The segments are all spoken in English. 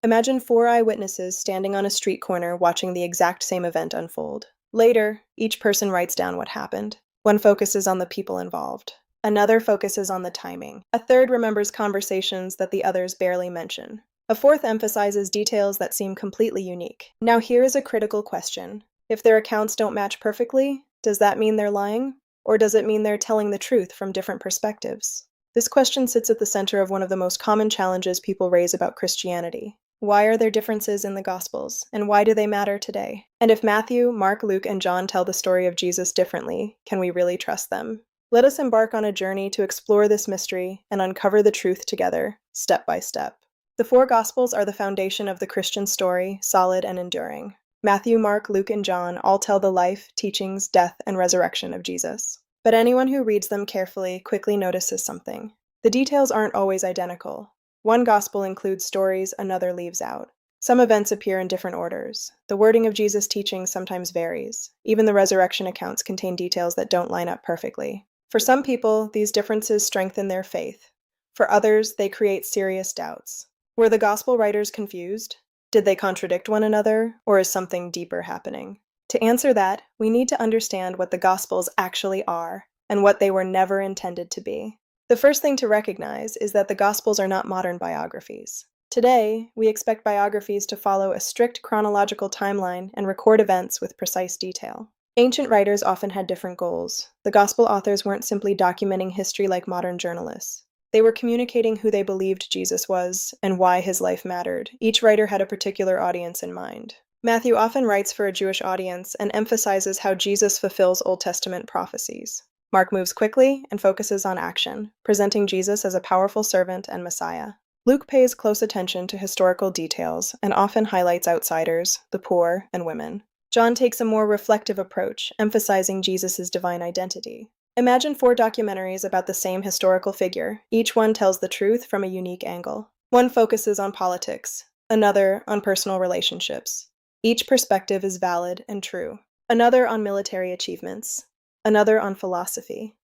Imagine four eyewitnesses standing on a street corner watching the exact same event unfold. Later, each person writes down what happened. One focuses on the people involved. Another focuses on the timing. A third remembers conversations that the others barely mention. A fourth emphasizes details that seem completely unique. Now here is a critical question. If their accounts don't match perfectly, does that mean they're lying? Or does it mean they're telling the truth from different perspectives? This question sits at the center of one of the most common challenges people raise about Christianity. Why are there differences in the Gospels, and why do they matter today? And if Matthew, Mark, Luke, and John tell the story of Jesus differently, can we really trust them? Let us embark on a journey to explore this mystery and uncover the truth together, step by step. The four Gospels are the foundation of the Christian story, solid and enduring. Matthew, Mark, Luke, and John all tell the life, teachings, death, and resurrection of Jesus. But anyone who reads them carefully quickly notices something. The details aren't always identical. One gospel includes stories another leaves out. Some events appear in different orders. The wording of Jesus' teaching sometimes varies. Even the resurrection accounts contain details that don't line up perfectly. For some people, these differences strengthen their faith. For others, they create serious doubts. Were the gospel writers confused? Did they contradict one another, or is something deeper happening? To answer that, we need to understand what the Gospels actually are, and what they were never intended to be. The first thing to recognize is that the Gospels are not modern biographies. Today, we expect biographies to follow a strict chronological timeline and record events with precise detail. Ancient writers often had different goals. The Gospel authors weren't simply documenting history like modern journalists. They were communicating who they believed Jesus was and why his life mattered. Each writer had a particular audience in mind. Matthew often writes for a Jewish audience and emphasizes how Jesus fulfills Old Testament prophecies. Mark moves quickly and focuses on action, presenting Jesus as a powerful servant and Messiah. Luke pays close attention to historical details and often highlights outsiders, the poor, and women. John takes a more reflective approach, emphasizing Jesus' divine identity. Imagine four documentaries about the same historical figure. Each one tells the truth from a unique angle. One focuses on politics, another on personal relationships. Each perspective is valid and true. Another on military achievements, another on philosophy.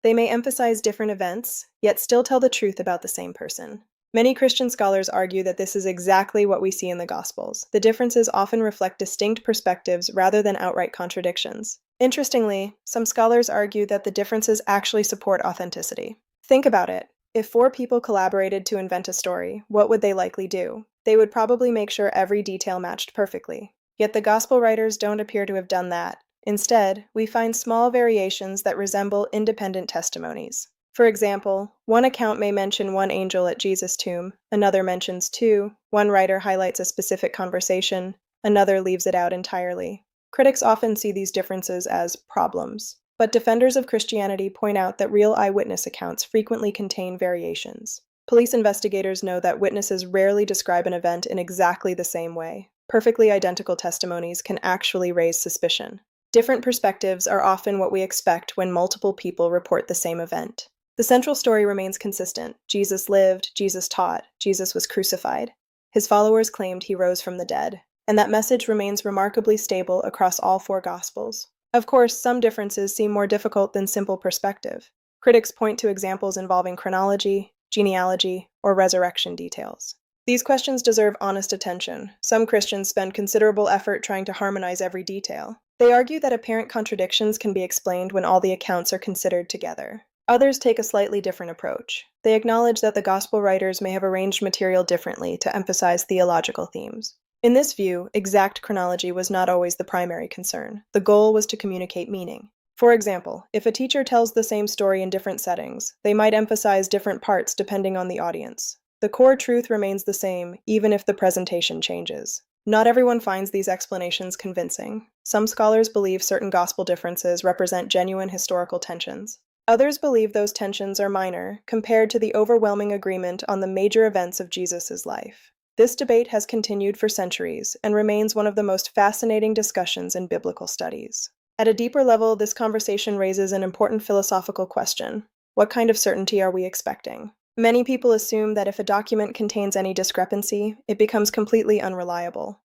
They may emphasize different events, yet still tell the truth about the same person. Many Christian scholars argue that this is exactly what we see in the Gospels. The differences often reflect distinct perspectives rather than outright contradictions. Interestingly, some scholars argue that the differences actually support authenticity. Think about it. If four people collaborated to invent a story, what would they likely do? They would probably make sure every detail matched perfectly. Yet the Gospel writers don't appear to have done that. Instead, we find small variations that resemble independent testimonies. For example, one account may mention one angel at Jesus' tomb, another mentions two, one writer highlights a specific conversation, another leaves it out entirely. Critics often see these differences as problems, but defenders of Christianity point out that real eyewitness accounts frequently contain variations. Police investigators know that witnesses rarely describe an event in exactly the same way. Perfectly identical testimonies can actually raise suspicion. Different perspectives are often what we expect when multiple people report the same event. The central story remains consistent. Jesus lived, Jesus taught, Jesus was crucified. His followers claimed he rose from the dead, and that message remains remarkably stable across all four Gospels. Of course, some differences seem more difficult than simple perspective. Critics point to examples involving chronology, genealogy, or resurrection details. These questions deserve honest attention. Some Christians spend considerable effort trying to harmonize every detail. They argue that apparent contradictions can be explained when all the accounts are considered together. Others take a slightly different approach. They acknowledge that the Gospel writers may have arranged material differently to emphasize theological themes. In this view, exact chronology was not always the primary concern. The goal was to communicate meaning. For example, if a teacher tells the same story in different settings, they might emphasize different parts depending on the audience. The core truth remains the same, even if the presentation changes. Not everyone finds these explanations convincing. Some scholars believe certain gospel differences represent genuine historical tensions. Others believe those tensions are minor, compared to the overwhelming agreement on the major events of Jesus' life. This debate has continued for centuries and remains one of the most fascinating discussions in biblical studies. At a deeper level, this conversation raises an important philosophical question. What kind of certainty are we expecting? Many people assume that if a document contains any discrepancy, it becomes completely unreliable.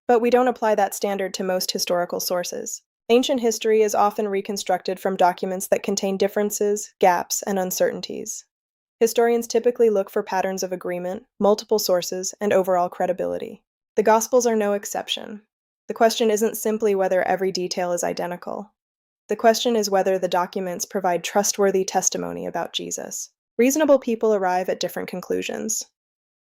But we don't apply that standard to most historical sources. Ancient history is often reconstructed from documents that contain differences, gaps, and uncertainties. Historians typically look for patterns of agreement, multiple sources, and overall credibility. The Gospels are no exception. The question isn't simply whether every detail is identical. The question is whether the documents provide trustworthy testimony about Jesus. Reasonable people arrive at different conclusions.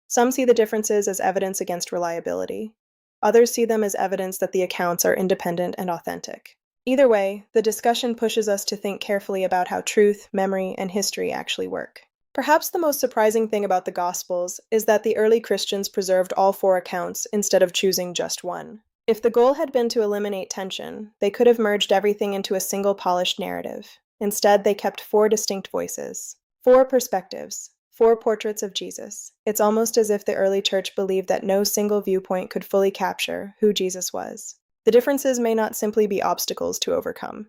Some see the differences as evidence against reliability. Others see them as evidence that the accounts are independent and authentic. Either way, the discussion pushes us to think carefully about how truth, memory, and history actually work. Perhaps the most surprising thing about the Gospels is that the early Christians preserved all four accounts instead of choosing just one. If the goal had been to eliminate tension, they could have merged everything into a single polished narrative. Instead, they kept four distinct voices, four perspectives, four portraits of Jesus. It's almost as if the early church believed that no single viewpoint could fully capture who Jesus was. The differences may not simply be obstacles to overcome.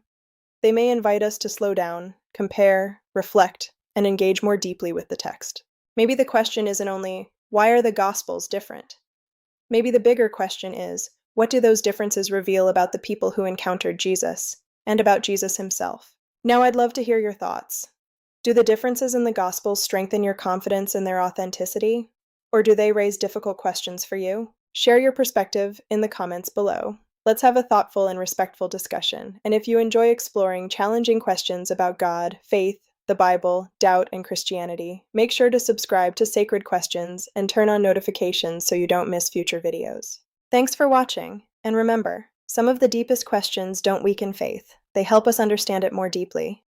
They may invite us to slow down, compare, reflect, and engage more deeply with the text. Maybe the question isn't only, why are the Gospels different? Maybe the bigger question is, what do those differences reveal about the people who encountered Jesus, and about Jesus himself? Now I'd love to hear your thoughts. Do the differences in the Gospels strengthen your confidence in their authenticity? Or do they raise difficult questions for you? Share your perspective in the comments below. Let's have a thoughtful and respectful discussion, and if you enjoy exploring challenging questions about God, faith, the Bible, doubt, and Christianity, make sure to subscribe to Sacred Questions and turn on notifications so you don't miss future videos. Thanks for watching, and remember, some of the deepest questions don't weaken faith. They help us understand it more deeply.